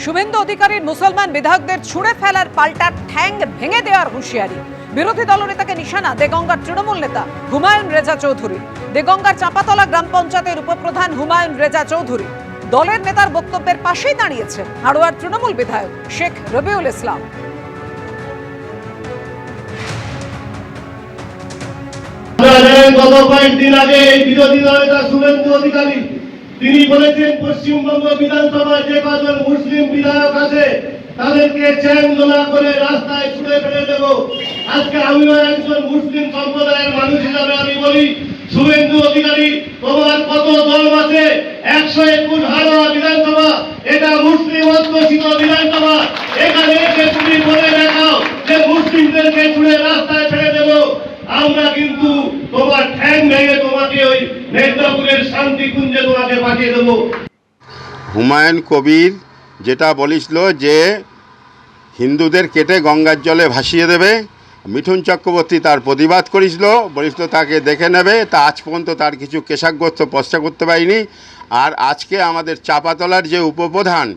শুভেন্দু অধিকারীর মুসলমান বিধায়কদের ছুঁড়ে ফেলার পাল্টা ঠ্যাং ভেঙে দেওয়ার হুঁশিয়ারি। বিরোধী দলনেতাকে নিশানা দেগঙ্গার তৃণমূল নেতা হুমায়ুন রেজা চৌধুরী। দেগঙ্গার চাঁপাতলা গ্রাম পঞ্চায়েতের উপপ্রধান হুমায়ুন রেজা চৌধুরী দলের নেতার বক্তব্যের পাশেই দাঁড়িয়েছেন হাড়োয়ার তৃণমূল বিধায়ক শেখ রবিউল ইসলাম। গত কয়েকদিন আগে বিরোধী দলনেতা শুভেন্দু অধিকারী তিনি বলেছেন পশ্চিমবঙ্গ বিধানসভায় যে কজন মুসলিম বিধায়ক আছে তাদেরকে চ্যাংদোলা করে রাস্তায় ছুড়ে ফেলে দেব। আজকে আমিও একজন মুসলিম সম্প্রদায়ের মানুষ হিসাবে আমি বলি, শুভেন্দু অধিকারী তোমার কত দল আছে? 121 হাড়োয়া বিধানসভা, এটা মুসলিম অধ্যুষিত বিধানসভা। এখানে এসে তুমি বলে দেখাও যে মুসলিমদেরকে ছুড়ে রাস্তায় ফেলে দেব। আমরা কিন্তু তোমার ঠ্যাং ভেঙে তোমাকে ওই মেদিনীপুরের শান্তিকুঞ্জে তোমাকে পাঠিয়ে দেব। হুমায়ুন কবির যেটা বলেছিল যে হিন্দুদের কেটে গঙ্গার জলে ভাসিয়ে দেবে, মিঠুন চক্রবর্তী তার প্রতিবাদ করেছিল, বলেছিল তাকে দেখে নেবে। তা আজ পর্যন্ত তার কিছু কেশাগ্রস্ত প্রশ্ন করতে পারিনি। আর আজকে আমাদের চাঁপাতলার যে উপপ্রধান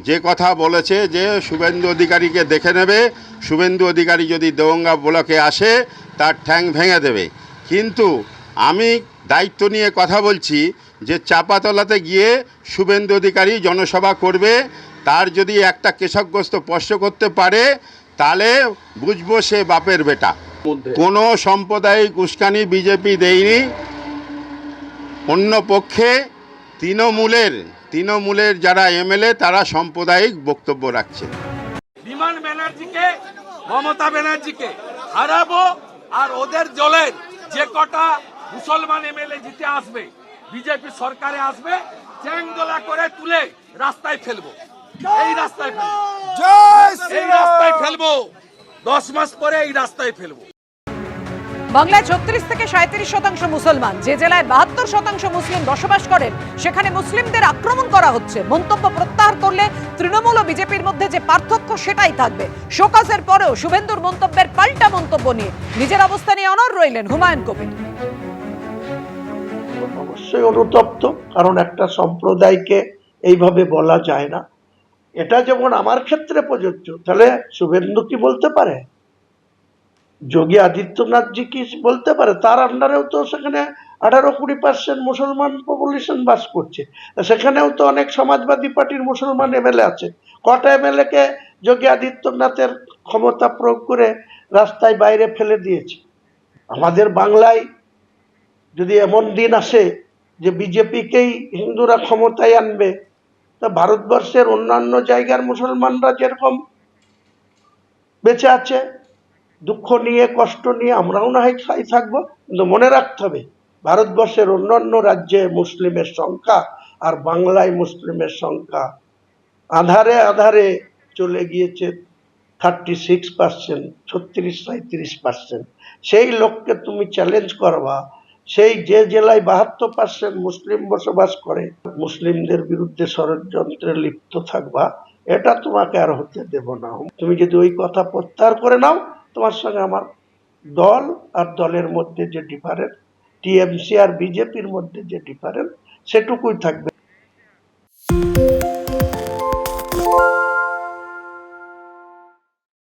যে কথা বলেছে যে শুভেন্দু অধিকারীকে দেখে নেবে, শুভেন্দু অধিকারী যদি দেগঙ্গা ব্লকে আসে তার ঠ্যাং ভেঙে দেবে। কিন্তু আমি দায়িত্ব নিয়ে কথা বলছি যে চাঁপাতলাতে গিয়ে শুভেন্দু অধিকারী জনসভা করবে, তার যদি একটা কেশাগ্রস্ত প্রশ্ন করতে পারে তাহলে বুঝবো সে বাপের বেটা। কোনো সাম্প্রদায়িক উস্কানি বিজেপি দেয়নি। অন্য পক্ষে তৃণমূলের যারা এমএলএ তারা সাম্প্রদায়িক বক্তব্য রাখছে। বিমান ব্যানার্জিকে, মমতা ব্যানার্জিকে হারাবো, আর ওদের দলের যে কটা মুসলমান এমএলএ জিতে আসবে, বিজেপি সরকারে আসবে, চ্যাংদোলা করে তুলে রাস্তায় ফেলবো। এই রাস্তায় ফেলবো, এই রাস্তায় ফেলবো, 10 মাস পরে এই রাস্তায় ফেলবো। বাংলায় 36 থেকে 37% মুসলমান, যে জেলায় 72% মুসলিম বসবাস করেন সেখানে মুসলিমদের আক্রমণ করা হচ্ছে। মন্তব্য প্রত্যাহার করলে তৃণমূল ও বিজেপির মধ্যে যে পার্থক্য সেটাই থাকবে। শোকজের পরেও শুভেন্দুর মন্তব্যের পাল্টা মন্তব্য নিয়ে নিজের অবস্থা নিয়ে অনড় রইলেন হুমায়ুন কবির। অবশ্যই অনুতপ্ত, কারণ একটা সম্প্রদায়কে এইভাবে বলা যায় না। এটা যেমন আমার ক্ষেত্রে প্রযোজ্য, তাহলে শুভেন্দু কি বলতে পারে? যোগী আদিত্যনাথজি কি বলতে পারে? তার আন্ডারেও তো সেখানে 18-20% মুসলমান পপুলেশন বাস করছে। সেখানেও তো অনেক সমাজবাদী পার্টির মুসলমান এমএলএ আছে। কটা এমএলএ কে যোগী আদিত্যনাথের ক্ষমতা প্রয়োগ করে রাস্তায় বাইরে ফেলে দিয়েছে। আমাদের বাংলায় যদি এমন দিন আসে যে বিজেপিকেই হিন্দুরা ক্ষমতায় আনবে, তা ভারতবর্ষের অন্যান্য জায়গার মুসলমানরা যেরকম বেঁচে আছে দুঃখ নিয়ে কষ্ট নিয়ে, আমরাও না হয় খাই থাকবো। কিন্তু মনে রাখতে হবে ভারতবর্ষের অন্যান্য রাজ্যে মুসলিমের সংখ্যা আর বাংলায় মুসলিমের সংখ্যা আধারে আধারে চলে গিয়েছে 36%, 36-37%। সেই লোককে তুমি চ্যালেঞ্জ করবা, সেই যে জেলায় 72% মুসলিম বসবাস করে মুসলিমদের বিরুদ্ধে ষড়যন্ত্রে লিপ্ত থাকবা, এটা তোমাকে আর হতে দেব না। তুমি যদি ওই কথা প্রত্যাহার করে নাও, তোমার সঙ্গে আমার দল আর দলের মধ্যে যে ডিফারেন্স, টিএমসি আর বিজেপির মধ্যে যে ডিফারেন্স, সেটুকুই থাকবে।